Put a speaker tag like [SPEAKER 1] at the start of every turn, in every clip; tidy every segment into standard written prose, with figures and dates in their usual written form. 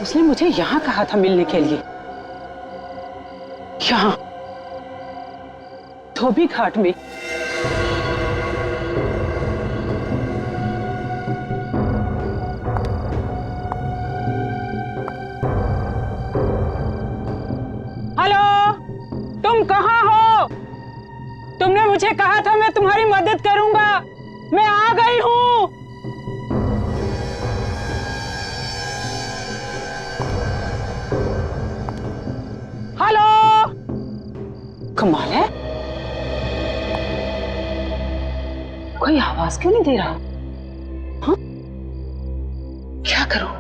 [SPEAKER 1] उसने मुझे यहाँ कहा था मिलने के लिए, यहाँ धोबी घाट में। हेलो, तुम कहाँ हो? तुमने मुझे कहा था मैं तुम्हारी मदद करूंगा। मैं आ गई हूँ। हेलो, कमाल है, कोई आवाज क्यों नहीं दे रहा? हाँ, क्या करूं?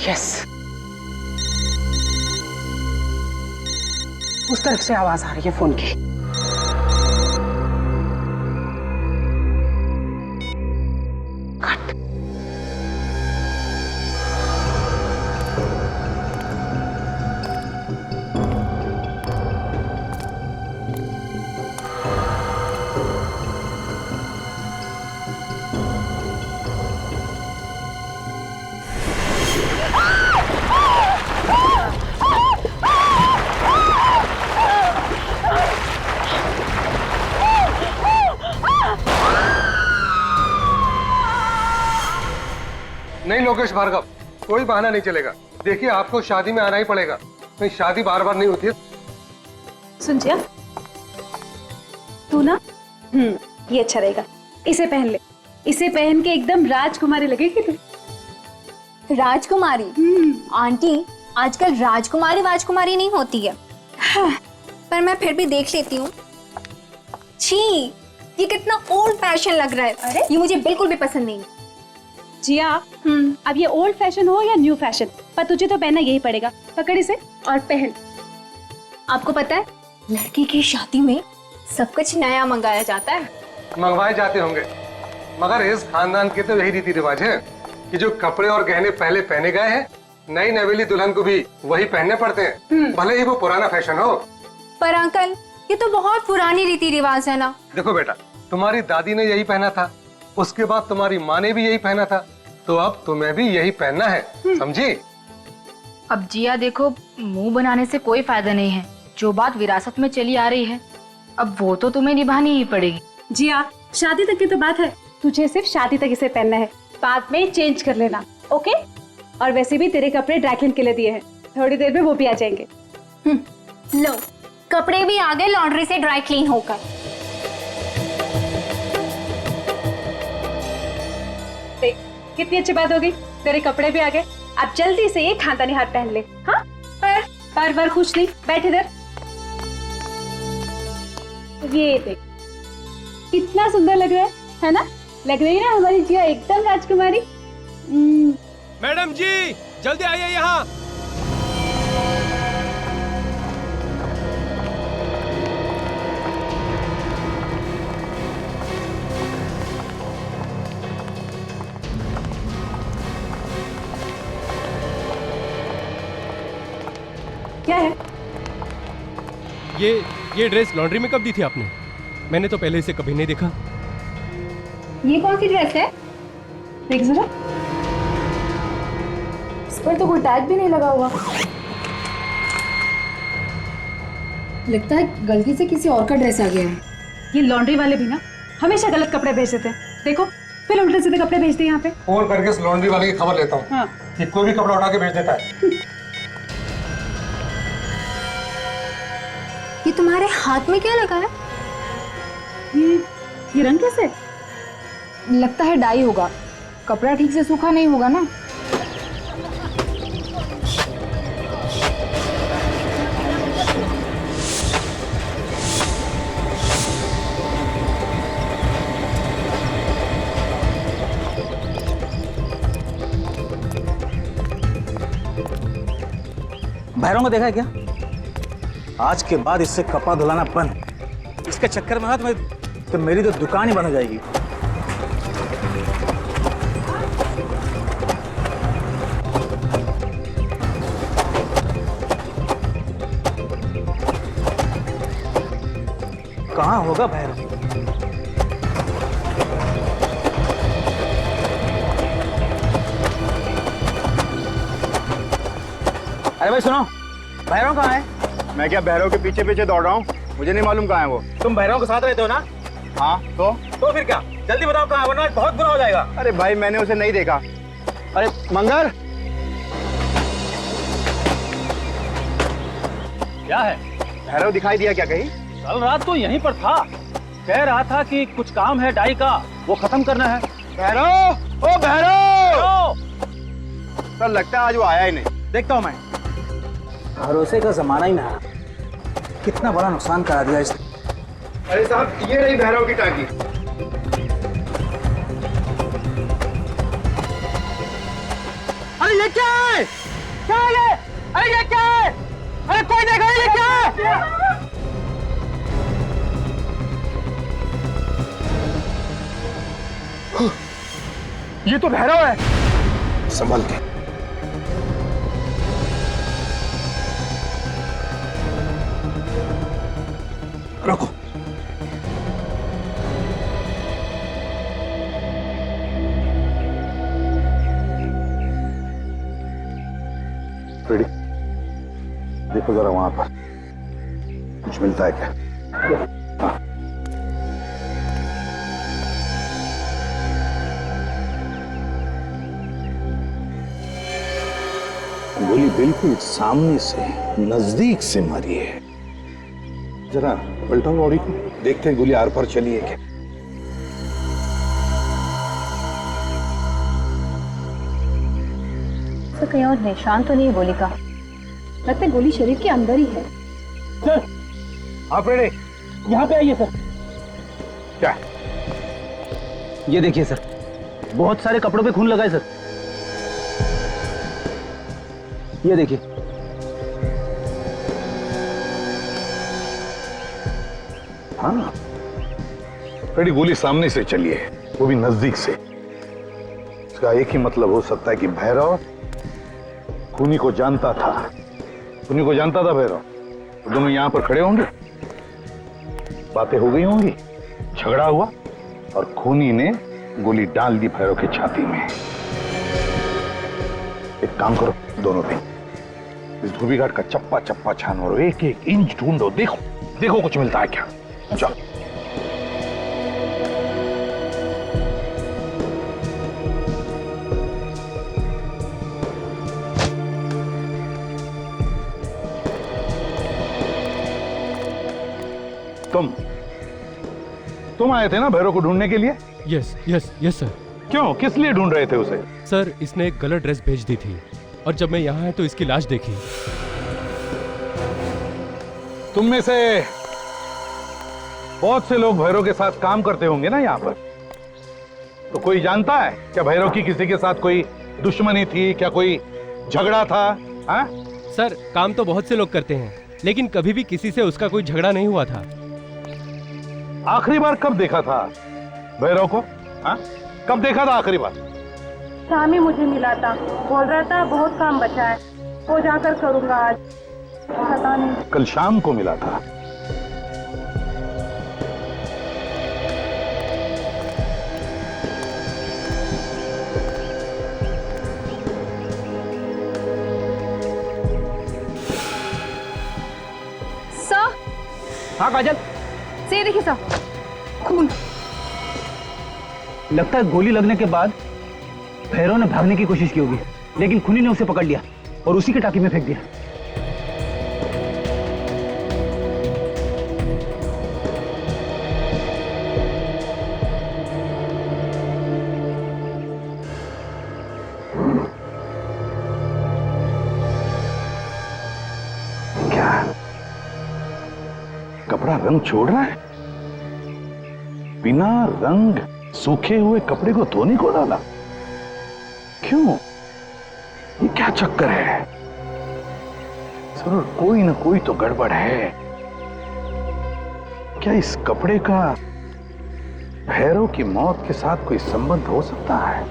[SPEAKER 1] यस, उस तरफ से आवाज आ रही है फोन की। कट।
[SPEAKER 2] नहीं लोकेश भार्गव, कोई बहाना नहीं चलेगा। देखिए आपको शादी में आना ही पड़ेगा, नहीं शादी बार बार नहीं होती है।
[SPEAKER 3] सुन जिया, तू ना ये अच्छा रहेगा, इसे पहन ले। इसे पहन के एकदम राजकुमारी लगेगी तू।
[SPEAKER 4] राजकुमारी? आंटी, आजकल राजकुमारी नहीं होती है। हाँ, पर मैं फिर भी देख लेती हूँ। छी, ये कितना ओल्ड फैशन लग रहा है। अरे ये मुझे बिल्कुल भी पसंद नहीं।
[SPEAKER 3] जिया, अब ये ओल्ड फैशन हो या न्यू फैशन, पर तुझे तो पहनना यही पड़ेगा। पकड़ इसे और पहन।
[SPEAKER 4] आपको पता है, लड़की की शादी में सब कुछ नया मंगाया जाता है।
[SPEAKER 2] मंगवाए जाते होंगे, मगर इस खानदान के तो यही रीति रिवाज है कि जो कपड़े और गहने पहले पहने गए हैं, नई नवेली दुल्हन को भी वही पहनने पड़ते हैं, भले ही वो पुराना फैशन हो।
[SPEAKER 4] पर अंकल, ये तो बहुत पुरानी रीति रिवाज है ना।
[SPEAKER 2] देखो बेटा, तुम्हारी दादी ने यही पहना था, उसके बाद तुम्हारी माँ ने भी यही पहना था, तो अब तुम्हें भी यही पहनना है, समझी?
[SPEAKER 5] अब जिया देखो, मुंह बनाने से कोई फायदा नहीं है। जो बात विरासत में चली आ रही है, अब वो तो तुम्हें निभानी ही पड़ेगी।
[SPEAKER 3] जिया, शादी तक की तो बात है, तुझे सिर्फ शादी तक इसे पहनना है, बाद में चेंज कर लेना, ओके? और वैसे भी तेरे कपड़े ड्राई क्लीन के लिए दिए हैं, थोड़ी देर में वो भी आ जाएंगे।
[SPEAKER 4] लो, कपड़े भी आ गए लॉन्ड्री से ड्राई क्लीन होकर।
[SPEAKER 3] देख, कितनी अच्छी बात होगी, तेरे कपड़े भी आ गए। अब जल्दी से ये खानदानी हार पहन ले। हाँ, पर खुश नहीं, बैठ इधर। ये देख, कितना सुंदर लग रहा है ना? लग रही है ना हमारी जिया एकदम राजकुमारी।
[SPEAKER 6] मैडम जी, जल्दी आइए यहाँ।
[SPEAKER 3] क्या है
[SPEAKER 6] ये ड्रेस लॉन्ड्री में कब दी थी आपने? मैंने तो पहले इसे कभी नहीं देखा।
[SPEAKER 4] ये कौन सी ड्रेस है?
[SPEAKER 3] देख जरा,
[SPEAKER 4] इस पर तो कोई टैग भी नहीं लगा हुआ। लगता है गलती से किसी और का ड्रेस आ गया है।
[SPEAKER 3] ये लॉन्ड्री वाले भी ना हमेशा गलत कपड़े भेज देते हैं। देखो, फिर उल्टे सीधे कपड़े भेजते हैं यहाँ पे।
[SPEAKER 2] फोन करके इस लॉन्ड्री वाले की खबर लेता हूँ।
[SPEAKER 3] हाँ।
[SPEAKER 2] कि कोई भी कपड़ा उठा के भेज देता है।
[SPEAKER 4] ये तुम्हारे हाथ में क्या लगा है?
[SPEAKER 3] ये रंग कैसे?
[SPEAKER 5] लगता है डाई होगा, कपड़ा ठीक से सूखा नहीं होगा ना।
[SPEAKER 7] भैरव को देखा है क्या? आज के बाद इससे कपड़ा धुलाना बंद। इसके चक्कर में ना तो मेरी तो दुकान ही बंद हो जाएगी। कहाँ होगा भैरव? अरे भाई सुनो, भैरव कहाँ है?
[SPEAKER 8] मैं क्या भैरव के पीछे पीछे दौड़ रहा हूँ? मुझे नहीं मालूम कहाँ है वो।
[SPEAKER 7] तुम भैरव के साथ रहते हो ना?
[SPEAKER 8] हाँ
[SPEAKER 7] तो फिर क्या? जल्दी बताओ कहाँ है, वरना बहुत बुरा हो जाएगा।
[SPEAKER 8] अरे भाई मैंने उसे नहीं देखा। अरे मंगर,
[SPEAKER 7] क्या है?
[SPEAKER 8] भैरव दिखाई दिया क्या कहीं?
[SPEAKER 7] कल रात तो यहीं पर था, कह रहा था कि कुछ काम है डाई का, वो खत्म करना है।
[SPEAKER 8] भैरव, ओ भैरव! सर लगता है आज वो आया ही नहीं।
[SPEAKER 7] देखता हूँ मैं। भरोसे का जमाना ही ना, कितना बड़ा नुकसान करा दिया इसने।
[SPEAKER 8] अरे साहब ये रही भैरव की टांगी।
[SPEAKER 1] अरे ये क्या है? क्या है ये? अरे ये क्या है? अरे कोई देखो ये क्या है?
[SPEAKER 8] ये तो भैरव है।
[SPEAKER 2] संभल के। रुको।
[SPEAKER 8] रेडी, देखो जरा वहां पर कुछ मिलता है क्या? हाँ।
[SPEAKER 9] गोली बिल्कुल सामने से नजदीक से मारी है।
[SPEAKER 8] जरा पलटाओ बॉडी को, देखते हैं गोली आर पार चली है क्या।
[SPEAKER 3] तो कहीं और निशान तो नहीं है गोली का, लगता है गोली शरीर के अंदर ही है।
[SPEAKER 7] सर, आप रेडी? यहाँ पे आइए सर।
[SPEAKER 8] क्या?
[SPEAKER 7] ये देखिए सर, बहुत सारे कपड़ों पे खून लगा है सर। ये देखिए।
[SPEAKER 9] हाँ, रेडी, गोली सामने से चली है, वो भी नजदीक से। इसका एक ही मतलब हो सकता है कि भैरव खूनी को जानता था। खूनी को जानता था भैरव, तो दोनों यहां पर खड़े होंगे, बातें हो गई होंगी, झगड़ा हुआ और खूनी ने गोली डाल दी भैरव की छाती में। एक काम करो दोनों पे, इस धोबी घाट का चप्पा चप्पा छान मारो, एक एक इंच ढूंढो, देखो देखो कुछ मिलता है क्या। चलो। तुम आए थे ना भैरव को ढूंढने के लिए?
[SPEAKER 6] Yes yes yes sir.
[SPEAKER 9] क्यों, किस लिए ढूंढ रहे थे उसे?
[SPEAKER 6] सर, इसने एक गलत ड्रेस भेज दी थी और जब मैं यहाँ आया तो इसकी लाश देखी।
[SPEAKER 9] तुम में से बहुत से लोग भैरव के साथ काम करते होंगे ना यहाँ पर, तो कोई जानता है क्या भैरव की किसी के साथ कोई दुश्मनी थी, क्या कोई झगड़ा था? हाँ?
[SPEAKER 6] सर, काम तो बहुत से लोग करते हैं, लेकिन कभी भी किसी से उसका कोई झगड़ा नहीं हुआ था।
[SPEAKER 9] आखिरी बार कब देखा था भैरव को? हाँ? कब देखा था आखिरी बार?
[SPEAKER 10] शाम ही मुझे मिला था, बोल रहा था बहुत काम बचा है, वो जाकर करूंगा आज। पता नहीं।
[SPEAKER 9] कल शाम को मिला था।
[SPEAKER 3] सर,
[SPEAKER 7] हाँ काजल,
[SPEAKER 3] से देखिए सर, खून।
[SPEAKER 7] लगता है गोली लगने के बाद भैरव ने भागने की कोशिश की होगी, लेकिन खूनी ने उसे पकड़ लिया और उसी के टाकी में फेंक दिया।
[SPEAKER 9] क्या कपड़ा रंग छोड़ रहा है? बिना रंग सूखे हुए कपड़े को धोने को डाला? क्यों? ये क्या चक्कर है? जरूर कोई ना कोई तो गड़बड़ है। क्या इस कपड़े का भैरव की मौत के साथ कोई संबंध हो सकता है?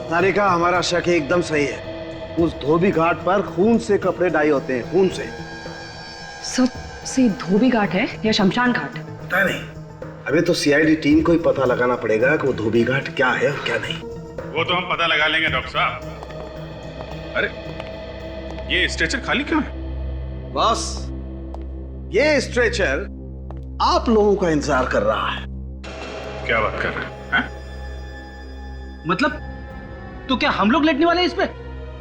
[SPEAKER 8] तारिका, हमारा शक एकदम सही है। उस धोबी घाट पर खून से कपड़े डाई होते हैं, खून से।
[SPEAKER 11] सच से धोबी घाट है या शमशान घाट?
[SPEAKER 8] पता नहीं, अभी तो सीआईडी टीम को ही पता लगाना पड़ेगा कि वो धोबी घाट क्या है और क्या नहीं।
[SPEAKER 12] वो तो हम पता लगा लेंगे डॉक्टर साहब। अरे ये स्ट्रेचर खाली क्यों है?
[SPEAKER 8] बॉस, ये स्ट्रेचर आप लोगों का इंतजार कर रहा है।
[SPEAKER 12] क्या बात कर रहे हैं?
[SPEAKER 7] मतलब तो क्या हम लोग लेटने वाले हैं इस पे?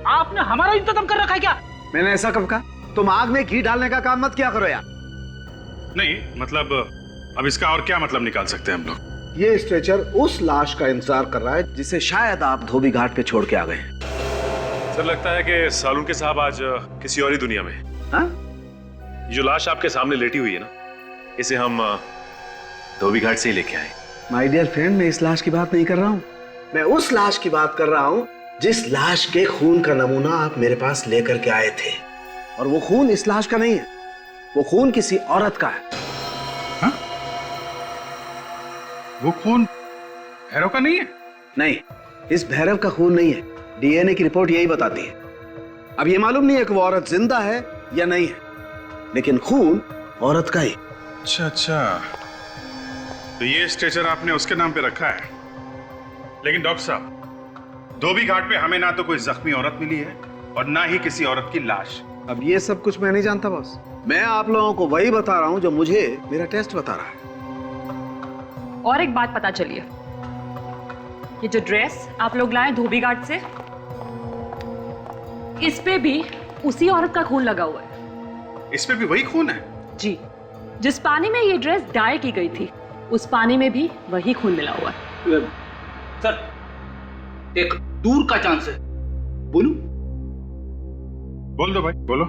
[SPEAKER 7] आपने हमारा इंतजाम कर रखा है क्या?
[SPEAKER 8] मैंने ऐसा कब कहा? तुम आग में घी डालने का काम मत किया करो यार।
[SPEAKER 12] नहीं मतलब अब इसका और क्या मतलब निकाल सकते हैं हम लोग?
[SPEAKER 8] ये स्ट्रेचर उस लाश का इंतजार कर रहा है जिसे शायद आप धोबी घाट पे छोड़ के आ गए।
[SPEAKER 12] सर लगता है कि सालून के साहब आज किसी और ही दुनिया में।
[SPEAKER 8] हाँ?
[SPEAKER 12] ये जो लाश आपके सामने लेटी हुई है ना, इसे हम धोबी घाट से ही लेके आए।
[SPEAKER 8] माय डियर फ्रेंड, मैं इस लाश की बात नहीं कर रहा हूँ, मैं उस लाश की बात कर रहा हूँ जिस लाश के खून का नमूना आप मेरे पास लेकर के आए थे। और वो खून इस लाश का नहीं है, वो खून किसी औरत का है।
[SPEAKER 12] हाँ? वो खून भैरव का नहीं है?
[SPEAKER 8] नहीं, इस भैरव का खून नहीं है। डीएनए की रिपोर्ट यही बताती है। अब ये मालूम नहीं है कि वो औरत जिंदा है या नहीं है, लेकिन खून औरत का ही।
[SPEAKER 12] अच्छा अच्छा, तो ये स्ट्रेचर आपने उसके नाम पे रखा है। लेकिन डॉक्टर साहब, धोबी घाट पे हमें ना तो कोई जख्मी औरत मिली है और ना ही किसी औरत की लाश।
[SPEAKER 8] अब ये सब कुछ मैं नहीं जानता बॉस, मैं आप लोगों को वही बता रहा हूं जो मुझे मेरा टेस्ट बता रहा है।
[SPEAKER 11] और एक बात पता चली है, ये जो ड्रेस आप लोग लाए धोबी घाट से, इस पे भी उसी औरत का खून लगा हुआ है।
[SPEAKER 12] इस पे भी वही खून है?
[SPEAKER 11] जी, जिस पानी में ये ड्रेस डाई की गई थी उस पानी में भी वही खून मिला हुआ है।
[SPEAKER 7] सर, एक दूर का चांस है, बोलूं?
[SPEAKER 12] बोल दो भाई, बोलो।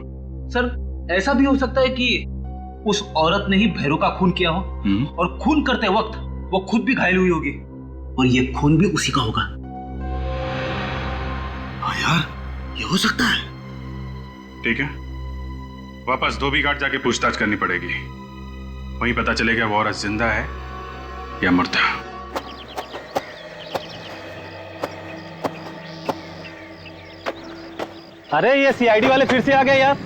[SPEAKER 7] सर, ऐसा भी हो सकता है कि उस औरत ने ही भैरव का खून किया हो और खून करते वक्त वो खुद भी घायल हुई होगी और ये खून भी उसी का होगा।
[SPEAKER 8] हाँ यार, ये हो सकता है।
[SPEAKER 12] ठीक है, वापस धोबी घाट जाके पूछताछ करनी पड़ेगी, वहीं पता चलेगा वो औरत जिंदा है या मरता।
[SPEAKER 6] अरे ये सीआईडी वाले फिर से आ गए यार।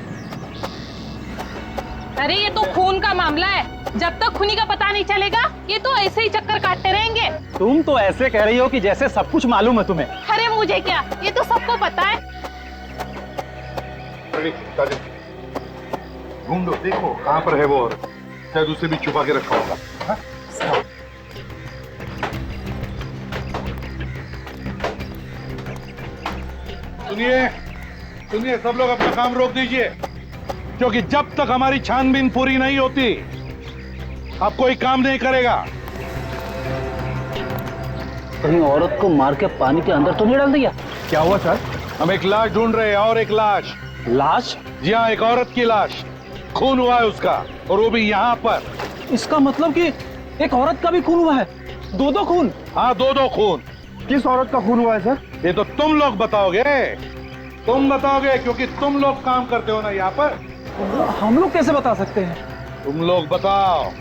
[SPEAKER 1] अरे ये तो खून का मामला है, जब तक खूनी का पता नहीं चलेगा ये तो ऐसे ही चक्कर काटते रहेंगे।
[SPEAKER 6] तुम तो ऐसे कह रही हो कि जैसे सब कुछ मालूम है तुम्हें।
[SPEAKER 1] अरे मुझे क्या, ये तो सबको पता है।
[SPEAKER 9] ढूंढो, देखो कहाँ पर है वो औरत, शायद उसे भी छुपा के रखा होगा। हाँ? सुनिए सुनिए, सब लोग अपना काम रोक दीजिए, क्योंकि जब तक हमारी छानबीन पूरी नहीं होती आप कोई काम नहीं करेगा।
[SPEAKER 7] कहीं औरत को मार के पानी के अंदर तो नहीं डाल दिया?
[SPEAKER 6] क्या हुआ सर?
[SPEAKER 9] हम एक लाश ढूंढ रहे हैं, और एक लाश।
[SPEAKER 6] लाश?
[SPEAKER 9] जी हाँ, एक औरत की लाश, खून हुआ है उसका, और वो भी यहाँ पर।
[SPEAKER 6] इसका मतलब कि एक औरत का भी खून हुआ है? दो खून?
[SPEAKER 9] हाँ, दो खून।
[SPEAKER 8] किस औरत का खून हुआ है सर?
[SPEAKER 9] ये तो तुम लोग बताओगे, तुम बताओगे, क्योंकि तुम लोग काम करते हो ना यहाँ पर।
[SPEAKER 6] हम लोग कैसे बता सकते हैं?
[SPEAKER 9] तुम लोग बताओ,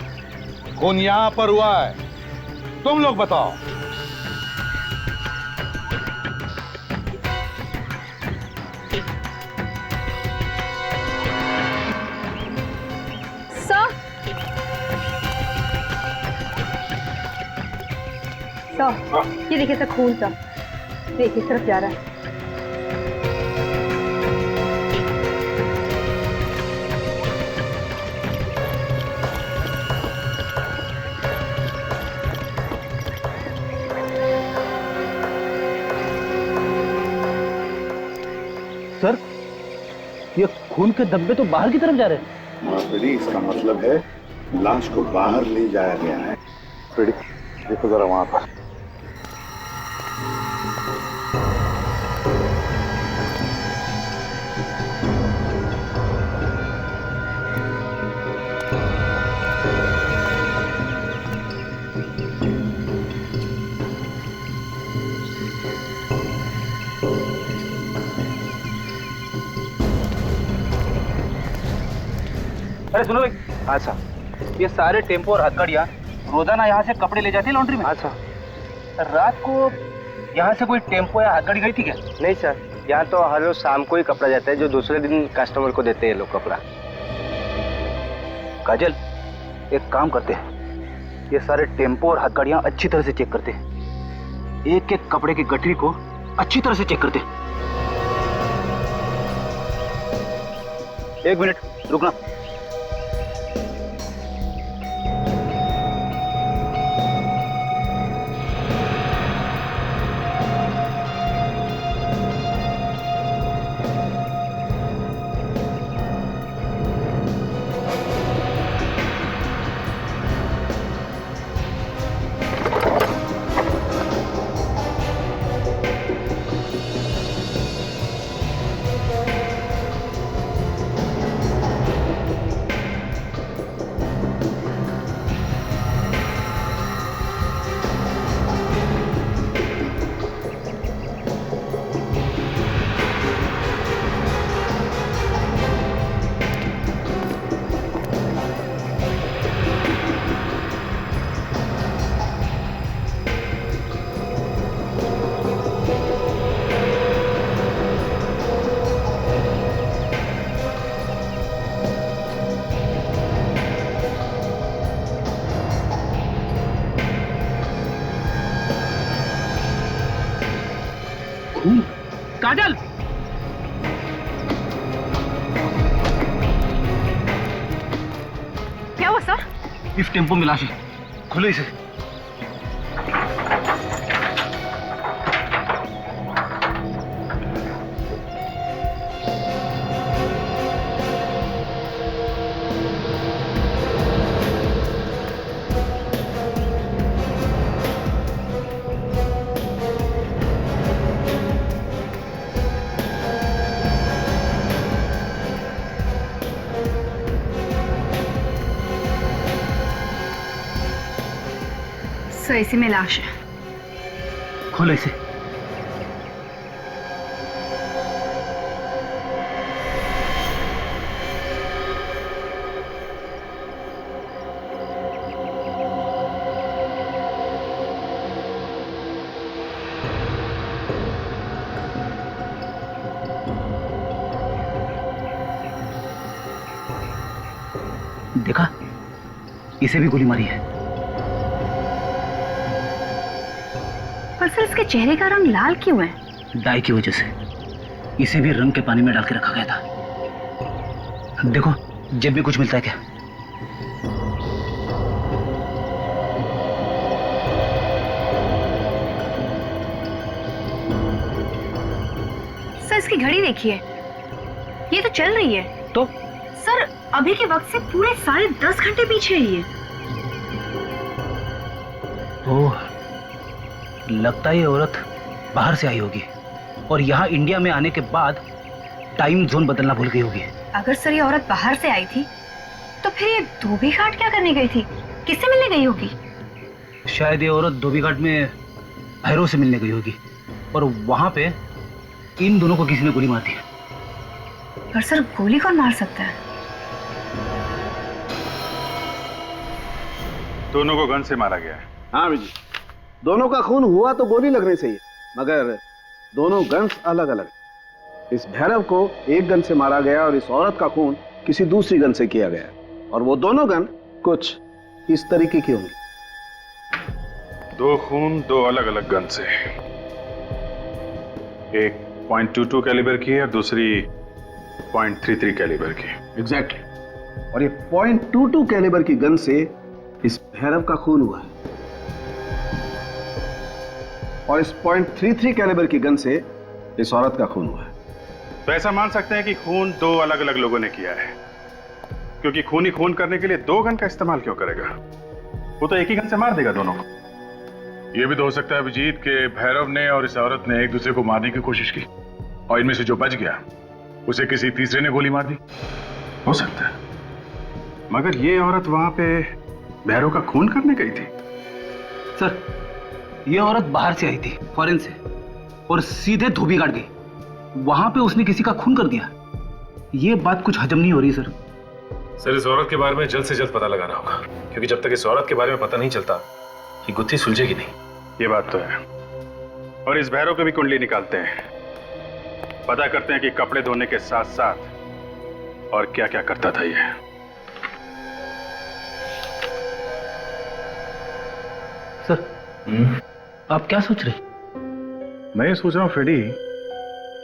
[SPEAKER 9] खून यहाँ पर हुआ है, तुम लोग बताओ।
[SPEAKER 10] ये देखिए सर, खून सा देखिए इस तरफ जा रहा है।
[SPEAKER 7] सर, ये खून के धब्बे तो बाहर की तरफ जा रहे हैं।
[SPEAKER 9] हाँ फ्रेडी, इसका मतलब है लाश को बाहर ले जाया गया है। फ्रेडी देखो जरा वहां पर।
[SPEAKER 7] अरे सुनो भाई। अच्छा, ये सारे टेम्पो और हथकड़ियाँ रोजाना यहाँ से कपड़े ले जाती है लॉन्ड्री में। अच्छा, रात को यहाँ से कोई टेम्पो या गाड़ी गई थी क्या?
[SPEAKER 13] नहीं सर, यहाँ तो हर रोज शाम को ही कपड़ा जाता है, जो दूसरे दिन कस्टमर को देते हैं लोग कपड़ा।
[SPEAKER 7] काजल, एक काम करते हैं, ये सारे टेम्पो और हथकड़ियाँ अच्छी तरह से चेक करते हैं, एक एक कपड़े की गठरी को अच्छी तरह से चेक करते हैं। 1 मिनट रुकना।
[SPEAKER 1] काजल,
[SPEAKER 5] क्या हुआ सर?
[SPEAKER 7] इस टेम्पो में लाश है, खुले इसे।
[SPEAKER 5] सर, इसी में लाश है।
[SPEAKER 7] खोलो इसे। देखा, इसे भी गोली मारी है।
[SPEAKER 5] पर सर, इसके चेहरे का रंग लाल क्यों है?
[SPEAKER 7] डाई की वजह से। इसे भी रंग के पानी में डाल के रखा गया था। देखो, जेब में कुछ मिलता है क्या?
[SPEAKER 5] सर, इसकी घड़ी देखिए, ये तो चल रही है।
[SPEAKER 7] तो
[SPEAKER 5] सर, अभी के वक्त से पूरे 10.5 घंटे पीछे है ये।
[SPEAKER 7] ओह, लगता है ये औरत बाहर से आई होगी और यहाँ इंडिया में आने के बाद टाइम जोन बदलना भूल गई होगी।
[SPEAKER 5] अगर सर ये औरत बाहर से आई थी तो फिर ये धोबी घाट क्या करने गई थी? किससे मिलने गई होगी?
[SPEAKER 7] शायद ये औरत धोबी घाट में भैरव से मिलने गई होगी और वहां पे इन दोनों को किसी ने गोली मार दी।
[SPEAKER 5] पर सर, गोली कौन मार सकता है?
[SPEAKER 12] दोनों को गन से मारा गया है।
[SPEAKER 8] हाँ विजय, दोनों का खून हुआ तो गोली लगने से ही, मगर दोनों गन्स अलग अलग। इस भैरव को एक गन से मारा गया और इस औरत का खून किसी दूसरी गन से किया गया, और वो दोनों गन कुछ इस तरीके की होंगी।
[SPEAKER 12] 2 खून 2 अलग अलग गन से, एक .22 कैलिबर की है और दूसरी .33 कैलिबर की।
[SPEAKER 8] एग्जैक्टली। और ये .22 कैलिबर की गन से इस भैरव का खून हुआ है और इस .33 कैलिबर की गन से इस औरत का खून हुआ है।
[SPEAKER 12] तो ऐसा मान सकते हैं कि खून 2 अलग अलग लोगों ने किया है, क्योंकि खून ही खून करने के लिए 2 गन का इस्तेमाल क्यों करेगा? वो तो एक ही गन से मार देगा दोनों को। ये भी तो हो सकता है अभिजीत के भैरव ने और इस औरत ने एक दूसरे को मारने की कोशिश की और इनमें से जो बच गया उसे किसी तीसरे ने गोली मार दी। हो सकता है, मगर ये औरत वहां पे भैरव का खून करने गई थी।
[SPEAKER 7] सर, ये औरत बाहर से आई थी, फॉरेन से, और सीधे धोबी घाट गई। वहां पे उसने किसी का खून कर दिया। ये बात कुछ हजम नहीं हो रही सर।
[SPEAKER 14] सर, इस औरत के बारे में जल्द से जल्द पता लगाना होगा, क्योंकि जब तक इस औरत के बारे में पता नहीं चलता ये गुत्थी सुलझेगी नहीं।
[SPEAKER 12] ये बात तो है, और इस भैरव की भी कुंडली निकालते हैं, पता करते हैं कि कपड़े धोने के साथ साथ और क्या क्या करता था ये।
[SPEAKER 7] सर आप क्या सोच रहे?
[SPEAKER 12] मैं ये सोच रहा हूँ फ्रेडी,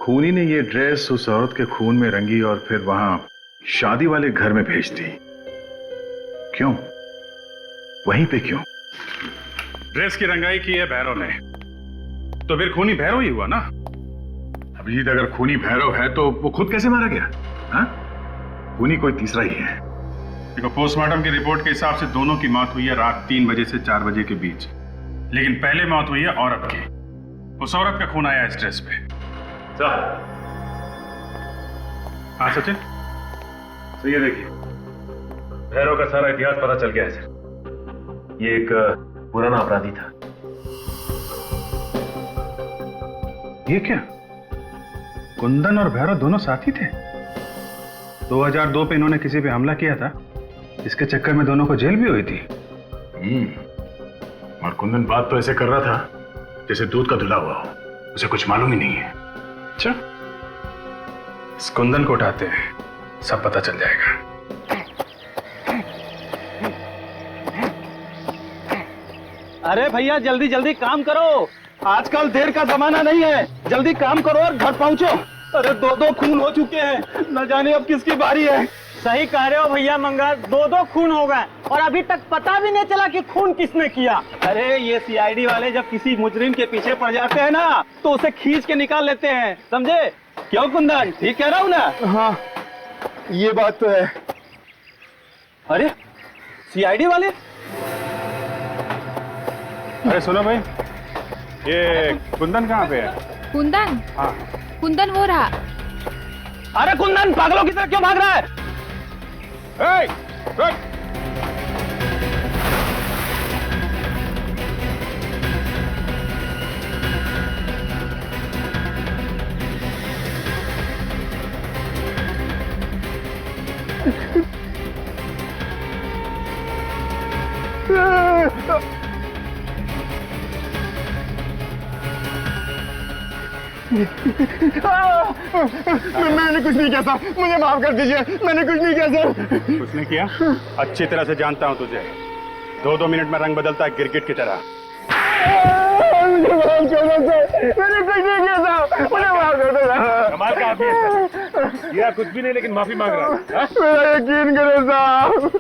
[SPEAKER 12] खूनी ने ये ड्रेस उस औरत के खून में रंगी और फिर वहां शादी वाले घर में भेज दी। क्यों? वहीं पे क्यों? ड्रेस की रंगाई की है भैरव ने, तो फिर खूनी भैरव ही हुआ ना। अभिजीत, अगर खूनी भैरव है तो वो खुद कैसे मारा गया? हाँ? खूनी कोई तीसरा ही है। देखो, पोस्टमार्टम की रिपोर्ट के हिसाब से दोनों की मौत हुई है रात 3 बजे से 4 बजे के बीच, लेकिन पहले मौत हुई है औरत की। उस औरत का खून आया इस ड्रेस पे। हाँ सचिन,
[SPEAKER 14] तो ये देखिए, भैरव का सारा इतिहास पता चल गया है सर। ये एक पुराना अपराधी था।
[SPEAKER 12] ये क्या? कुंदन और भैरव दोनों साथी थे? 2002 पे इन्होंने किसी पे हमला किया था, इसके चक्कर में दोनों को जेल भी हुई थी।
[SPEAKER 14] और कुंदन बात तो ऐसे कर रहा था जैसे दूध का धुला हुआ हो, उसे कुछ मालूम ही नहीं है।
[SPEAKER 12] अच्छा, इस कुंदन को उठाते हैं, सब पता चल जाएगा।
[SPEAKER 7] अरे भैया जल्दी जल्दी काम करो, आजकल देर का जमाना नहीं है। जल्दी काम करो और घर पहुंचो। अरे 2 खून हो चुके हैं, न जाने अब किसकी बारी है।
[SPEAKER 1] सही कह रहे हो भैया मंगल, 2 खून हो गए और अभी तक पता भी नहीं चला कि खून किसने किया।
[SPEAKER 7] अरे ये सीआईडी वाले जब किसी मुजरिम के पीछे पड़ जाते हैं ना तो उसे खींच के निकाल लेते हैं, समझे? क्यों कुंदन, ठीक कह रहा हूँ ना?
[SPEAKER 15] हाँ, ये बात तो है।
[SPEAKER 7] अरे सीआईडी वाले?
[SPEAKER 12] अरे सुनो भाई, ये कुंदन कहाँ पे है?
[SPEAKER 5] कुंदन?
[SPEAKER 12] हाँ,
[SPEAKER 5] कुंदन वो रहा।
[SPEAKER 7] अरे कुंदन पागलों की तरह क्यों भाग रहा है?
[SPEAKER 12] ए, रुक!
[SPEAKER 15] मैंने कुछ नहीं किया सर, मुझे माफ कर दीजिए, मैंने कुछ नहीं किया सर।
[SPEAKER 12] कुछ नहीं किया? अच्छी तरह से जानता हूँ तुझे, 2-2 मिनट में रंग बदलता है गिरगिट की तरह।
[SPEAKER 15] मुझे माफ कर दो सर, मैंने कुछ नहीं किया सर, मुझे माफ कर दो सर।
[SPEAKER 14] कमाल का आदमी है सर, किया कुछ भी नहीं लेकिन माफी मांग रहा है।
[SPEAKER 15] मेरा यकीन करो साहब,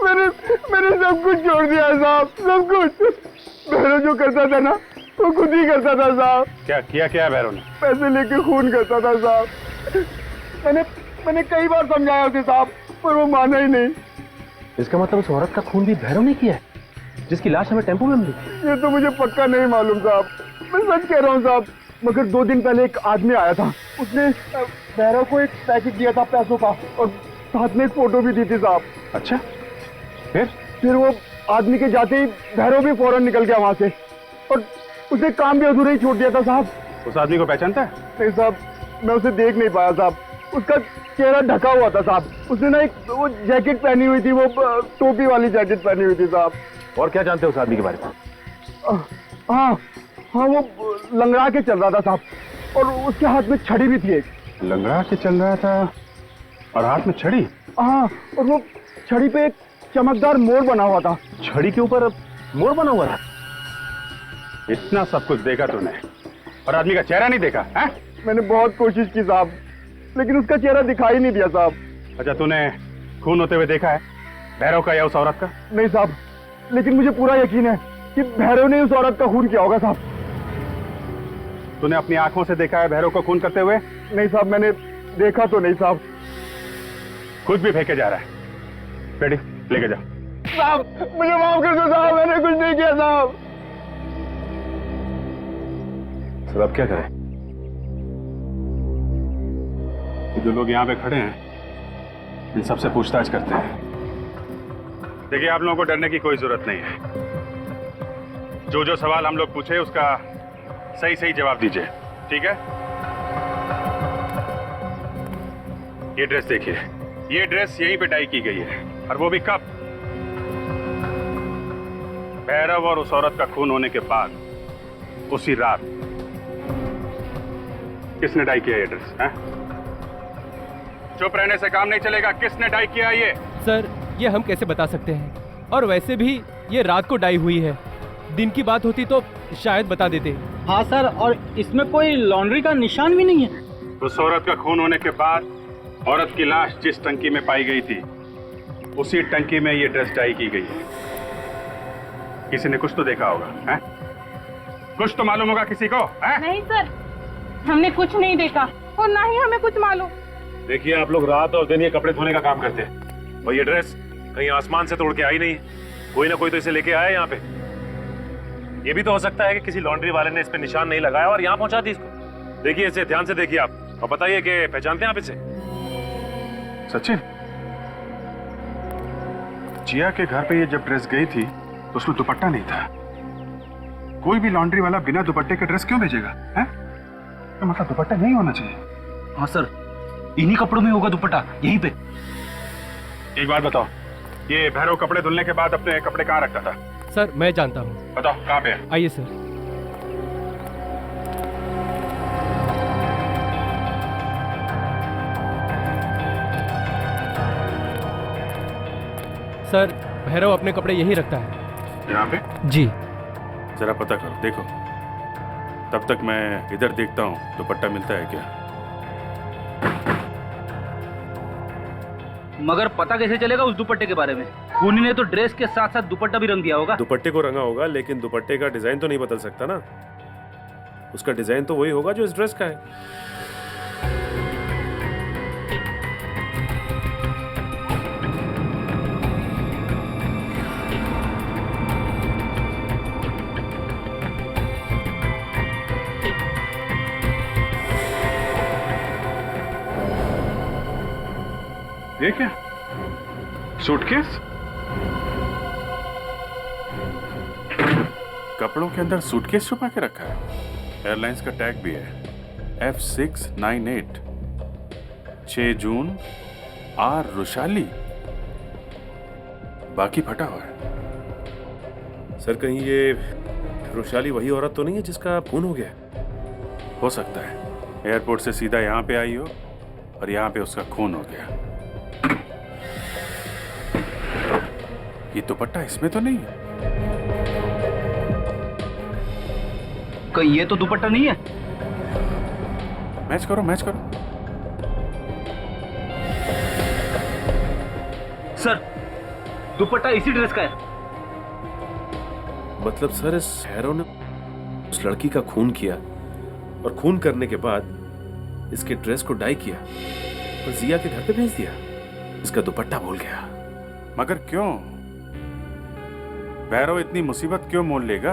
[SPEAKER 15] मैंने सब कुछ छोड़ दिया साहब, सब कुछ। भैरव जो करता था ना वो खुद ही करता था साहब।
[SPEAKER 12] क्या किया? क्या है भैरव ने?
[SPEAKER 15] पैसे लेके खून करता था साहब। मैंने कई बार समझाया उसे साहब, पर वो माना ही नहीं।
[SPEAKER 7] इसका मतलब उस औरत का खून भी भैरव ने किया है, जिसकी लाश हमें टेम्पो में मिली?
[SPEAKER 15] ये तो मुझे पक्का नहीं मालूम साहब, मैं सच कह रहा हूँ साहब। मगर 2 दिन पहले एक आदमी आया था, उसने भैरव को एक पैकेट दिया था पैसों का और साथ में एक फोटो भी दी थी साहब।
[SPEAKER 12] अच्छा, फिर
[SPEAKER 15] वो आदमी के जाते ही भैरव भी फौरन निकल गया वहां से और उसे काम भी अधूरा ही छोड़ दिया था साहब।
[SPEAKER 12] उस आदमी को पहचानता है?
[SPEAKER 15] नहीं साहब, मैं उसे देख नहीं पाया साहब, उसका चेहरा ढका हुआ था साहब। उसने ना एक वो जैकेट पहनी हुई थी, वो टोपी वाली जैकेट पहनी हुई थी साहब।
[SPEAKER 14] और क्या जानते हो उस आदमी के बारे में?
[SPEAKER 15] हाँ, वो लंगड़ा के चल रहा था साहब और उसके हाथ में छड़ी भी थी एक।
[SPEAKER 12] लंगड़ा के चल रहा था और हाथ में छड़ी?
[SPEAKER 15] हाँ, और वो छड़ी पे एक चमकदार मोर बना हुआ था।
[SPEAKER 12] छड़ी के ऊपर मोर बना हुआ था? इतना सब कुछ देखा तूने और आदमी का चेहरा नहीं देखा है?
[SPEAKER 15] मैंने बहुत कोशिश की साहब, लेकिन उसका चेहरा दिखाई नहीं दिया साहब।
[SPEAKER 12] अच्छा, तूने खून होते हुए देखा है भैरव का या उस औरत का?
[SPEAKER 15] नहीं साहब, लेकिन मुझे पूरा यकीन है कि भैरव ने उस औरत का खून किया होगा साहब।
[SPEAKER 12] तूने अपनी आंखों से देखा है भैरव को खून करते हुए?
[SPEAKER 15] नहीं साहब, मैंने देखा तो नहीं साहब।
[SPEAKER 12] खुद भी फेंके जा रहा है। रेडी, लेके जाओ।
[SPEAKER 15] साहब मुझे माफ कर दो साहब, मैंने कुछ नहीं किया साहब।
[SPEAKER 14] सर अब क्या करें?
[SPEAKER 12] जो लोग यहाँ पे खड़े हैं इन सबसे पूछताछ करते हैं। देखिए, आप लोगों को डरने की कोई जरूरत नहीं है। जो सवाल हम लोग पूछे उसका सही सही जवाब दीजिए, ठीक है? ये ड्रेस देखिए, ये ड्रेस यहीं पे डाई की गई है, और वो भी कब? भैरव और उस औरत का खून होने के बाद, उसी रात किसने डाई किया ये ड्रेस? हैं? चुप रहने से काम नहीं चलेगा। किसने डाई किया ये?
[SPEAKER 6] सर ये हम कैसे बता सकते हैं, और वैसे भी ये रात को डाई हुई है। दिन की बात होती तो शायद बता देते।
[SPEAKER 16] हाँ सर, और इसमें कोई लॉन्ड्री का निशान भी नहीं है।
[SPEAKER 12] उस औरत का खून होने के बाद औरत की लाश जिस टंकी में पाई गई थी उसी टंकी में ये ड्रेस डाई की गई है। किसी ने कुछ तो देखा होगा, हैं? कुछ तो मालूम होगा किसी को, हैं?
[SPEAKER 10] नहीं सर, हमने कुछ नहीं देखा और ना ही हमें कुछ मालूम।
[SPEAKER 14] देखिए आप लोग रात और दिन ये कपड़े धोने का काम करते हैं, और ये ड्रेस कहीं आसमान से तोड़ के आई नहीं है। कोई ना कोई तो इसे लेके आया यहाँ पे। ये भी तो हो सकता है कि किसी लॉन्ड्री वाले ने इस पे निशान नहीं लगाया और यहाँ पहुंचा दी इसको। देखिए इसे ध्यान से देखिए आप, और बताइए कि पहचानते हैं आप इसे?
[SPEAKER 12] सचिन, जिया के घर पे ये जब ड्रेस गई थी तो उसमें दुपट्टा नहीं था। कोई भी लॉन्ड्री वाला बिना दुपट्टे के ड्रेस क्यों भेजेगा, हैं? तो मतलब दुपट्टा नहीं होना चाहिए।
[SPEAKER 7] हाँ सर, इन्हीं कपड़ों में होगा दुपट्टा, यहीं पे।
[SPEAKER 12] एक बात बताओ, ये भैरव कपड़े धुलने के बाद अपने कपड़े कहाँ रखता था?
[SPEAKER 6] सर मैं जानता हूँ।
[SPEAKER 12] बताओ कहाँ पे है?
[SPEAKER 6] आइए सर। सर भैरव अपने कपड़े यहीं रखता है।
[SPEAKER 12] यहाँ पे?
[SPEAKER 6] जी।
[SPEAKER 12] जरा पता करो, देखो। तब तक मैं इधर देखता हूँ दुपट्टा मिलता है क्या।
[SPEAKER 7] मगर पता कैसे चलेगा उस दुपट्टे के बारे में? खूनी ने तो ड्रेस के साथ साथ दुपट्टा भी रंग दिया होगा।
[SPEAKER 14] दुपट्टे को रंगा होगा, लेकिन दुपट्टे का डिजाइन तो नहीं बदल सकता ना। उसका डिजाइन तो वही होगा जो इस ड्रेस का है।
[SPEAKER 12] ये क्या? सूटकेस? कपड़ों के अंदर सूटकेस छुपा के रखा है। एयरलाइंस का टैग भी है, F698, 6 जून, आर रुशाली। बाकी फटा हुआ है।
[SPEAKER 14] सर कहीं ये रुशाली वही औरत तो नहीं है जिसका खून हो गया?
[SPEAKER 12] हो सकता है एयरपोर्ट से सीधा यहाँ पे आई हो और यहाँ पे उसका खून हो गया। ये दुपट्टा इसमें तो नहीं है?
[SPEAKER 7] कहीं ये तो दुपट्टा नहीं है?
[SPEAKER 12] मैच करो, मैच करो।
[SPEAKER 7] सर दुपट्टा इसी ड्रेस का है।
[SPEAKER 14] मतलब सर इस भैरव ने उस लड़की का खून किया, और खून करने के बाद इसके ड्रेस को डाई किया और जिया के घर पे भेज दिया। इसका दुपट्टा भूल गया।
[SPEAKER 12] मगर क्यों? भैरव इतनी मुसीबत क्यों मोल लेगा?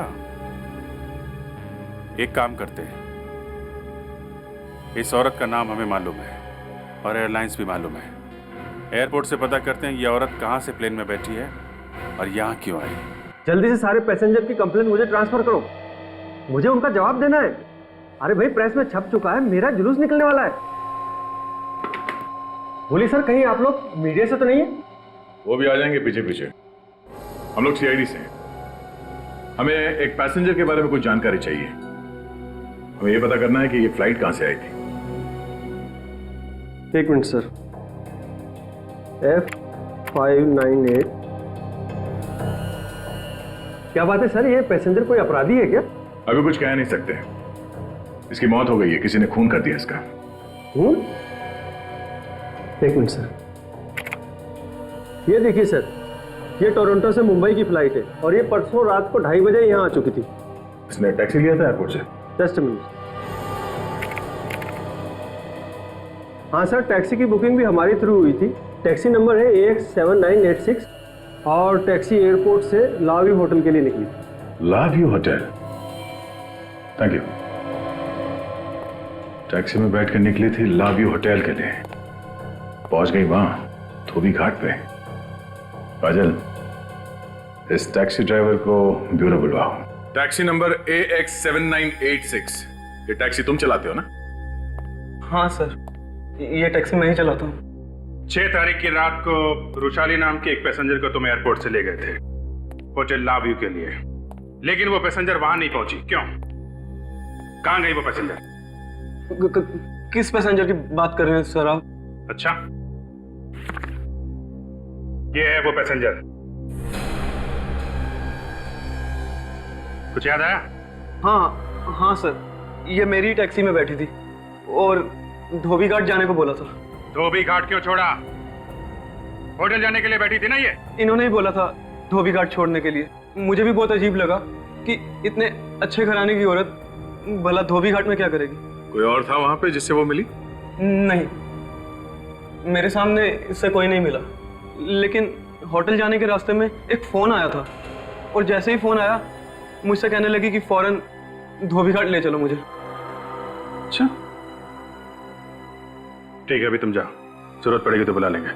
[SPEAKER 12] एक काम करते हैं, इस औरत का नाम हमें मालूम है और एयरलाइंस भी मालूम है। एयरपोर्ट से पता करते हैं ये औरत कहाँ से प्लेन में बैठी है और यहाँ क्यों आई।
[SPEAKER 17] जल्दी से सारे पैसेंजर की कंप्लेंट मुझे ट्रांसफर करो, मुझे उनका जवाब देना है। अरे भाई प्रेस में छप चुका है, मेरा जुलूस निकलने वाला है। बोलिए सर, कहीं आप लोग मीडिया से तो नहीं है?
[SPEAKER 14] वो भी आ जाएंगे पीछे पीछे। हम लोग सीआईडी से हैं। हमें एक पैसेंजर के बारे में कुछ जानकारी चाहिए। हमें ये पता करना है कि ये फ्लाइट कहां से आई थी।
[SPEAKER 17] एक मिनट सर। F598। क्या बात है सर, ये पैसेंजर कोई अपराधी है क्या?
[SPEAKER 14] अभी कुछ कह नहीं सकते। इसकी मौत हो गई है, किसी ने खून कर दिया इसका।
[SPEAKER 17] खून? एक मिनट सर, ये देखिए सर, ये टोरंटो से मुंबई की फ्लाइट है और ये परसों रात को 2:30 बजे यहाँ आ चुकी थी।
[SPEAKER 14] इसने टैक्सी लिया था एयरपोर्ट से?
[SPEAKER 17] Just a minute. हाँ सर, टैक्सी की बुकिंग भी हमारी थ्रू हुई थी। टैक्सी नंबर है AX7986 और टैक्सी एयरपोर्ट से लाव्यू होटल के लिए निकली।
[SPEAKER 14] लाव्यू होटल? Thank you. टैक्सी में बैठ कर निकली थी लाव्यू होटल के लिए, पहुंच गई वहां धोबी घाट पे। काजल, इस टैक्सी ड्राइवर को ब्यूरो बुलवाओ। Taxi number AX7986। ये टैक्सी तुम चलाते हो ना?
[SPEAKER 17] हाँ सर, ये टैक्सी मैं ही चलाता हूँ।
[SPEAKER 12] 6 तारीख की रात को रुशाली नाम के एक पैसेंजर को तुम एयरपोर्ट से ले गए थे होटल लाव्यू के लिए, लेकिन वो पैसेंजर वहां नहीं पहुंची। क्यों? कहां गई वो पैसेंजर?
[SPEAKER 17] किस पैसेंजर की बात कर रहे हैं सर आप?
[SPEAKER 12] अच्छा, ये है वो पैसेंजर। कुछ याद आया?
[SPEAKER 17] हाँ सर, ये मेरी टैक्सी में बैठी थी और धोबी घाट जाने को बोला था।
[SPEAKER 12] धोबी घाट क्यों छोड़ा? होटल जाने के लिए बैठी थी ना ये?
[SPEAKER 17] इन्होंने ही बोला था धोबी घाट छोड़ने के लिए। मुझे भी बहुत अजीब लगा कि इतने अच्छे घराने की औरत भला धोबी घाट में क्या करेगी।
[SPEAKER 12] कोई और था वहां पे जिससे वो मिली?
[SPEAKER 17] नहीं, मेरे सामने इससे कोई नहीं मिला, लेकिन होटल जाने के रास्ते में एक फोन आया था और जैसे ही फोन आया मुझसे कहने लगी कि फौरन धोबी घाट ले चलो मुझे।
[SPEAKER 12] अच्छा ठीक है, अभी तुम जाओ, जरूरत पड़ेगी तो बुला लेंगे।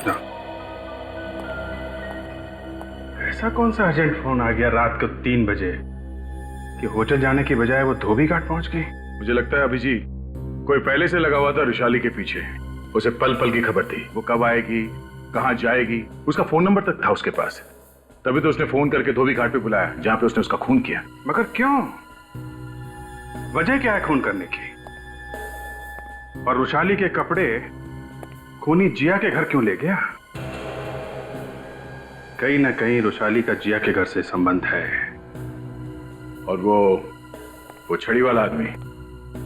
[SPEAKER 12] जाओ। ऐसा कौन सा अर्जेंट फोन आ गया रात को 3 बजे कि होटल जाने की बजाय वो धोबी घाट पहुंच गई? मुझे लगता है अभिजीत कोई पहले से लगा हुआ था रुशाली के पीछे। उसे पल पल की खबर थी, वो कब आएगी, कहां जाएगी, उसका फोन नंबर तक था उसके पास। तभी तो उसने फोन करके धोबी घाट पे बुलाया जहां पे उसने उसका खून किया। मगर क्यों? वजह क्या है खून करने की? और रुशाली के कपड़े खूनी जिया के घर क्यों ले गया? कहीं ना कहीं रुशाली का जिया के घर से संबंध है। और वो छड़ी वाला आदमी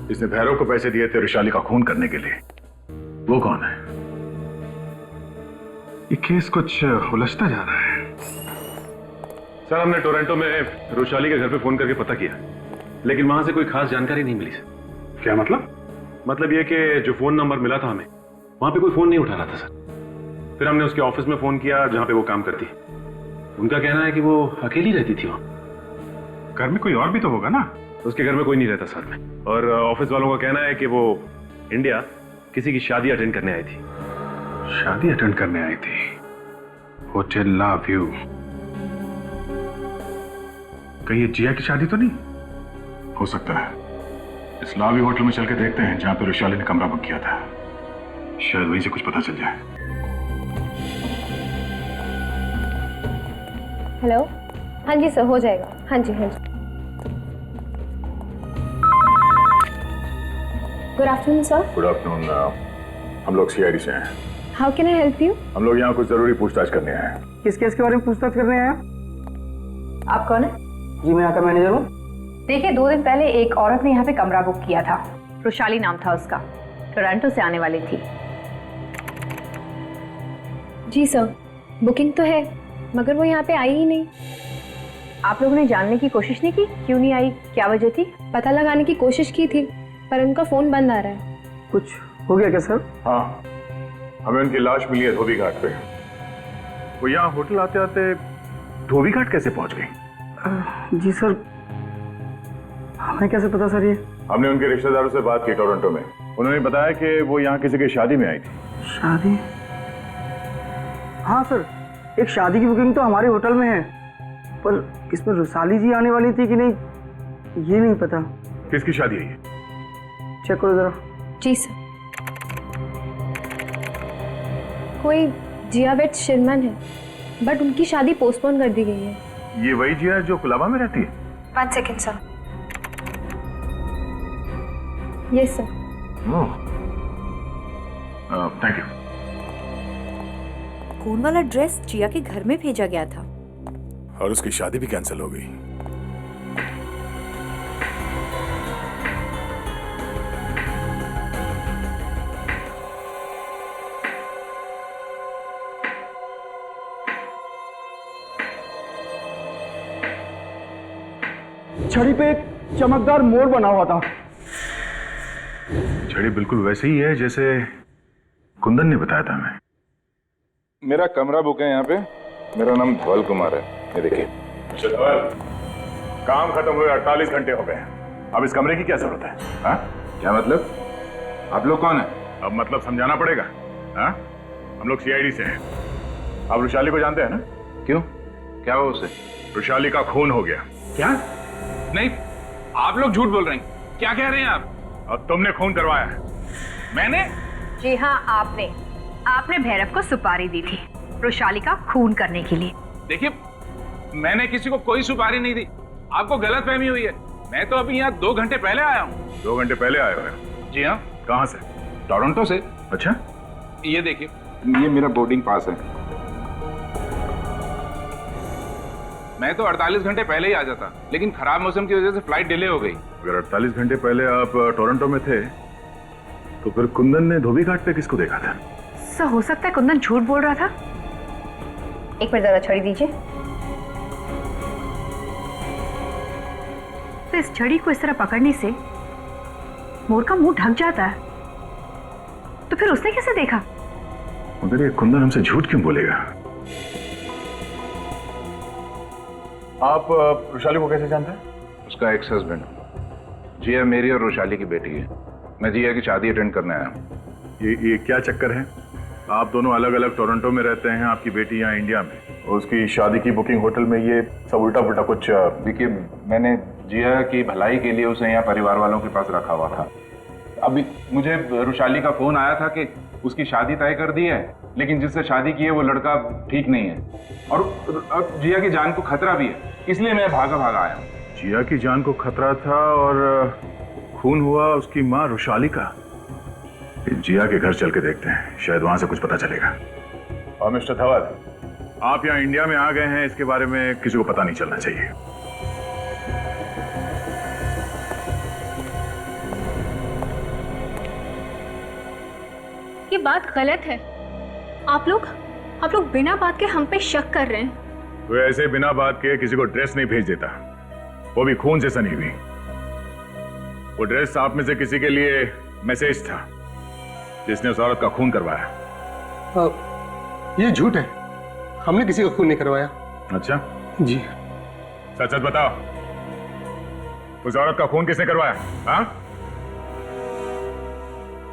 [SPEAKER 12] जिसने भैरव को पैसे दिए थे रुशाली का खून करने के लिए, वो कौन है? ये केस कुछ उलझता जा रहा है।
[SPEAKER 14] सर, हमने टोरंटो में रुशाली के घर पे फोन करके पता किया, लेकिन वहां से कोई खास जानकारी नहीं मिली सर।
[SPEAKER 12] क्या मतलब?
[SPEAKER 14] मतलब ये कि जो फोन नंबर मिला था हमें, वहां पे कोई फोन नहीं उठा रहा था सर। फिर हमने उसके ऑफिस में फोन किया जहां पे वो काम करती है। उनका कहना है कि वो अकेली रहती थी वहां।
[SPEAKER 12] घर में कोई और भी तो होगा ना?
[SPEAKER 14] उसके घर में कोई नहीं रहता साथ में। और ऑफिस वालों का कहना है कि वो इंडिया किसी की शादी अटेंड करने आई थी।
[SPEAKER 12] शादी अटेंड करने आई थी? होटल ला व्यू। कहीं ये जिया की शादी तो नहीं? हो सकता है। इस ला व्यू होटल में चल के देखते हैं जहां पे रुशाली ने कमरा बुक किया था। शायद वहीं से कुछ पता चल जाए।
[SPEAKER 18] हेलो, हाँ जी सर, हो जाएगा। हाँ जी हाँ जी। Good afternoon sir.
[SPEAKER 9] Good afternoon. हम लोग सीआईडी से हैं।
[SPEAKER 18] How can I help you?
[SPEAKER 9] हम लोग यहाँ कुछ जरूरी पूछताछ करने आए हैं।
[SPEAKER 17] किस केस के बारे में पूछताछ कर रहे हैं
[SPEAKER 19] आप कौन है?
[SPEAKER 17] जी, मैं यहाँ का मैनेजर हूँ।
[SPEAKER 19] देखिए, 2 दिन पहले एक औरत ने यहाँ पे कमरा बुक किया था। रुशाली नाम था उसका, टोरंटो से आने वाली थी।
[SPEAKER 18] जी सर, बुकिंग तो है, मगर वो यहाँ पे आई ही नहीं।
[SPEAKER 19] आप लोगों ने जानने की कोशिश नहीं की क्यों नहीं आई, क्या वजह थी?
[SPEAKER 18] पता लगाने की कोशिश की थी, पर उनका फोन बंद आ रहा है।
[SPEAKER 17] कुछ हो गया क्या सर?
[SPEAKER 9] हाँ, हमें उनकी लाश मिली है धोबी घाट पे।
[SPEAKER 12] वो यहाँ होटल आते आते धोबी घाट कैसे पहुंच गई?
[SPEAKER 17] जी सर, हमें कैसे पता सर? ये
[SPEAKER 9] हमने उनके रिश्तेदारों से बात की टोरंटो में। उन्होंने बताया कि वो यहाँ किसी की शादी में आई थी।
[SPEAKER 17] शादी? हाँ सर, एक शादी की बुकिंग तो हमारे होटल में है, पर इसमें रुशाली जी आने वाली थी कि नहीं ये नहीं पता।
[SPEAKER 12] किसकी शादी है ये?
[SPEAKER 17] चेक करो जरा।
[SPEAKER 18] जी सर, कोई जियावेट शिरमन है, बट उनकी शादी पोस्टपोन कर दी गई है।
[SPEAKER 12] ये वही जिया जो कुलाबा में रहती है?
[SPEAKER 18] 1 second sir. Yes sir.
[SPEAKER 12] Thank you.
[SPEAKER 20] खून वाला ड्रेस जिया के घर में भेजा गया था
[SPEAKER 12] और उसकी शादी भी कैंसिल हो गई।
[SPEAKER 15] छड़ी पे एक चमकदार मोड़ बना हुआ था।
[SPEAKER 12] छड़ी बिल्कुल वैसे ही है जैसे कुंदन ने बताया था हमें।
[SPEAKER 9] मेरा कमरा बुक है यहाँ पे। मेरा नाम धवल कुमार है। ये देखिए।
[SPEAKER 12] धवल, काम खत्म हुए 48 घंटे हो गए। अब इस कमरे की क्या जरूरत है? हाँ?
[SPEAKER 9] क्या मतलब? आप लोग कौन है?
[SPEAKER 12] अब मतलब समझाना पड़ेगा। हाँ? हम लोग सीआईडी से हैं। आप रुशाली को जानते हैं ना?
[SPEAKER 9] क्यों, क्या हुआ उसे?
[SPEAKER 12] रुशाली का खून हो गया।
[SPEAKER 7] क्या? नहीं, आप लोग झूठ बोल रहे हैं। क्या कह रहे हैं आप?
[SPEAKER 12] अब तुमने खून करवाया है।
[SPEAKER 7] मैंने?
[SPEAKER 19] जी हाँ, आपने भैरव को सुपारी दी थी रुशाली का खून करने के लिए।
[SPEAKER 7] देखिए, मैंने किसी को कोई सुपारी नहीं दी। आपको गलतफहमी हुई है।
[SPEAKER 21] मैं तो अभी यहाँ 2 घंटे पहले आया हूँ।
[SPEAKER 9] 2 घंटे पहले आए हो?
[SPEAKER 21] जी हाँ।
[SPEAKER 9] कहाँ से?
[SPEAKER 21] टोरंटो से।
[SPEAKER 9] अच्छा,
[SPEAKER 21] ये देखिए, ये मेरा बोर्डिंग पास है। मैं तो 48 घंटे पहले ही आ जाता, लेकिन खराब मौसम की वजह से फ्लाइट डिले हो गई।
[SPEAKER 9] अगर 48 घंटे पहले आप टोरंटो में थे तो फिर कुंदन ने धोबी घाट पे किसको देखा था?
[SPEAKER 19] सर हो सकता है कुंदन झूठ बोल रहा था। एक मिनट जरा छड़ी दीजिए। तो इस छड़ी को इस तरह पकड़ने से मोर का मुंह ढक जाता है, तो फिर उसने कैसे देखा?
[SPEAKER 9] मगर ये कुंदन हमसे झूठ क्यों बोलेगा? आप रोशाली को कैसे जानते हैं?
[SPEAKER 21] उसका एक्स हस्बैंड। जिया मेरी और रोशाली की बेटी है। मैं जिया की शादी अटेंड करने आया हूँ।
[SPEAKER 9] ये क्या चक्कर है? आप दोनों अलग अलग टोरंटो में रहते हैं, आपकी बेटी यहाँ इंडिया में, और उसकी शादी की बुकिंग होटल में, ये सब उल्टा पुल्टा कुछ।
[SPEAKER 21] देखिए, मैंने जिया की भलाई के लिए उसे यहाँ परिवार वालों के पास रखा हुआ था। अभी मुझे रोशाली का फोन आया था कि उसकी शादी तय कर दी है, लेकिन जिससे शादी की है वो लड़का ठीक नहीं है और अब जिया की जान को खतरा भी है, इसलिए मैं भागा भागा आया हूँ।
[SPEAKER 9] जिया की जान को खतरा था और खून हुआ उसकी माँ रोशाली का। जिया के घर चल के देखते हैं, शायद वहां से कुछ पता चलेगा। और मिस्टर धवल, आप यहाँ इंडिया में आ गए हैं, इसके बारे में किसी को पता नहीं चलना चाहिए।
[SPEAKER 4] ये बात गलत है। आप लोग बिना बात के हम पे शक कर रहे हैं।
[SPEAKER 9] तो ऐसे बिना बात के किसी को ड्रेस नहीं भेज देता, वो भी खून से सनी हुई। वो ड्रेस आप में से किसी के लिए मैसेज था जिसने उस औरत का खून करवाया।
[SPEAKER 2] ये झूठ है, हमने किसी का खून नहीं करवाया।
[SPEAKER 9] अच्छा
[SPEAKER 2] जी।
[SPEAKER 9] सच सच बताओ, उस औरत का खून किसने करवाया? हाँ?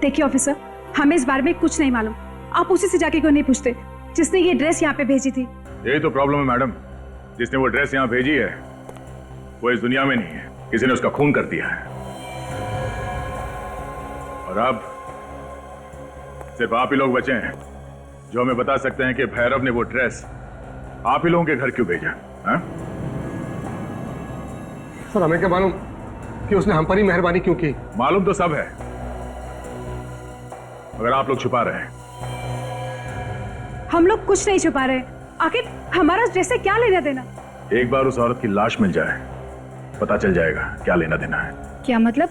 [SPEAKER 3] देखिए ऑफिसर, हमें इस बारे में कुछ नहीं मालूम। आप उसी से जाके क्यों नहीं पूछते जिसने ये ड्रेस यहाँ पे भेजी थी?
[SPEAKER 9] यही तो प्रॉब्लम है मैडम, जिसने वो ड्रेस यहाँ भेजी है वो इस दुनिया में नहीं है, किसी ने उसका खून कर दिया है। और अब सिर्फ आप ही लोग बचे हैं जो हमें बता सकते हैं कि भैरव ने वो ड्रेस आप ही लोगों के घर क्यों भेजा। हाँ?
[SPEAKER 2] सर हमें क्या मालूम कि उसने हम पर ही मेहरबानी क्यों की?
[SPEAKER 9] मालूम तो सब है, मगर आप लोग छुपा रहे हैं।
[SPEAKER 3] हम लोग कुछ नहीं छुपा रहे। आखिर हमारा ड्रेस से क्या लेना देना?
[SPEAKER 9] एक बार उस औरत की लाश मिल जाए, पता चल जाएगा क्या लेना देना है।
[SPEAKER 5] क्या मतलब?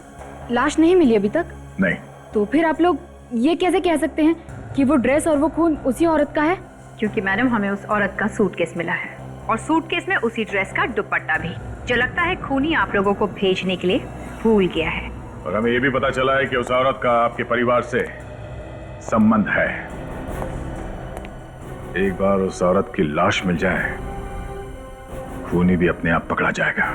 [SPEAKER 5] लाश नहीं मिली अभी तक?
[SPEAKER 9] नहीं।
[SPEAKER 5] तो फिर आप लोग ये कैसे कह सकते हैं कि वो ड्रेस और वो खून उसी औरत का है?
[SPEAKER 19] क्योंकि मैडम हमें उस औरत का सूटकेस मिला है और सूटकेस में उसी ड्रेस का दुपट्टा भी, जो लगता है खूनी आप लोगों को भेजने के लिए भूल गया है।
[SPEAKER 9] और हमें ये भी पता चला है कि उस औरत का आपके परिवार से संबंध है। एक बार उस औरत की लाश मिल जाए, खूनी भी अपने आप पकड़ा जाएगा।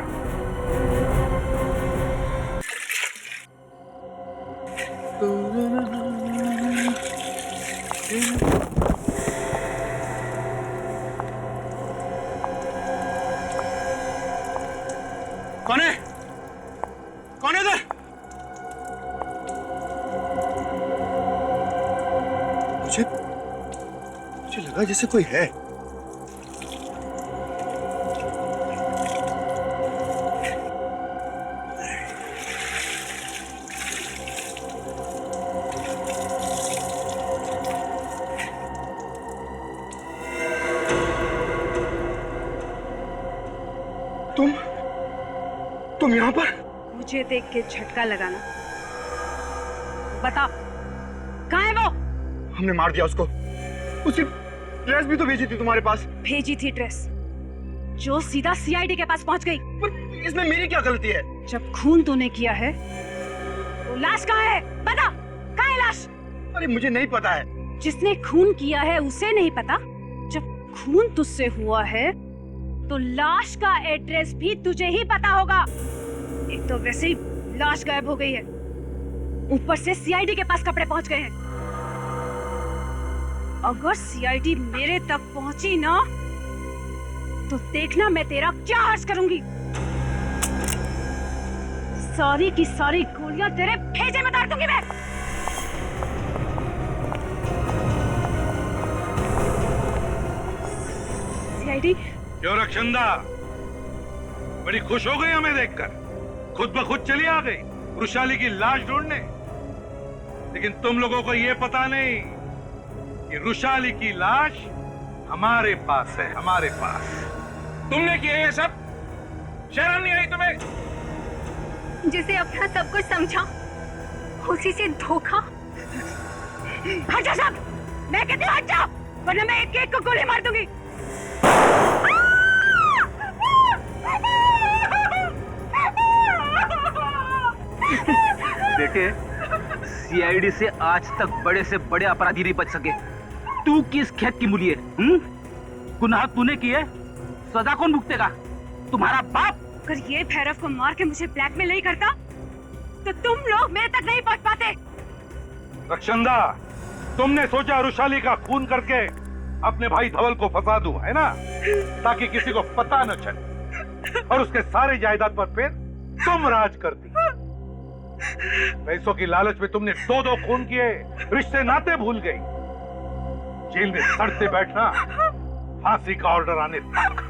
[SPEAKER 15] कौन है? कौन है इधर? मुझे लगा जैसे कोई है। तुम यहाँ पर?
[SPEAKER 3] मुझे देख के झटका लगाना। बता कहाँ है वो?
[SPEAKER 15] हमने मार दिया उसको। उसकी ड्रेस भी तो भेजी थी तुम्हारे पास।
[SPEAKER 3] भेजी थी ड्रेस जो सीधा सीआईडी के पास पहुंच गई।
[SPEAKER 15] पर इसमें मेरी क्या गलती है?
[SPEAKER 3] जब खून तूने किया है तो लाश कहाँ है? बता कहाँ है लाश?
[SPEAKER 15] अरे मुझे नहीं पता है।
[SPEAKER 3] जिसने खून किया है उसे नहीं पता? जब खून तुझसे हुआ है तो लाश का एड्रेस भी तुझे ही पता होगा। एक तो वैसे ही लाश गायब हो गई है, ऊपर से सीआईडी के पास कपड़े पहुंच गए हैं। अगर सीआईडी मेरे तक पहुंची ना तो देखना मैं तेरा क्या हर्ष करूंगी। सारी की सारी गोलियां तेरे भेजे में डाल दूंगी मैं। सीआईडी।
[SPEAKER 12] क्यों रक्षंदा, बड़ी खुश हो गई हमें देखकर?
[SPEAKER 9] खुद ब खुद चली आ गई वृषाली की लाश ढूंढने। लेकिन तुम लोगों को यह पता नहीं कि वृषाली की लाश हमारे पास है, हमारे पास। तुमने किया ये सब? शर्म नहीं आई तुम्हें?
[SPEAKER 3] जिसे अपना सब कुछ समझा उसी से धोखा। हट जाओ सब, मैं कहती हूँ हट जाओ, वरना मैं एक एक को गोली मार दूंगी।
[SPEAKER 7] बेटे, सीआईडी से आज तक बड़े से बड़े अपराधी नहीं बच सके। तू किस खेत की मूली है? गुनाह तूने किए, सजा कौन भुगतेगा? तुम्हारा बाप।
[SPEAKER 3] अगर ये भैरव को मार के मुझे ब्लैकमेल नहीं करता तो तुम लोग मेरे तक नहीं पहुंच पाते।
[SPEAKER 9] रक्षंदा, तुमने सोचा वृषाली का खून करके अपने भाई धवल को फंसा दूं, है ना? ताकि किसी को पता न चले और उसके सारे जायदाद पर फिर तुम राज करती। पैसों की लालच में तुमने 2-2 खून किए, रिश्ते नाते भूल गई। जेल में सड़ते बैठना, फांसी का ऑर्डर आने तक।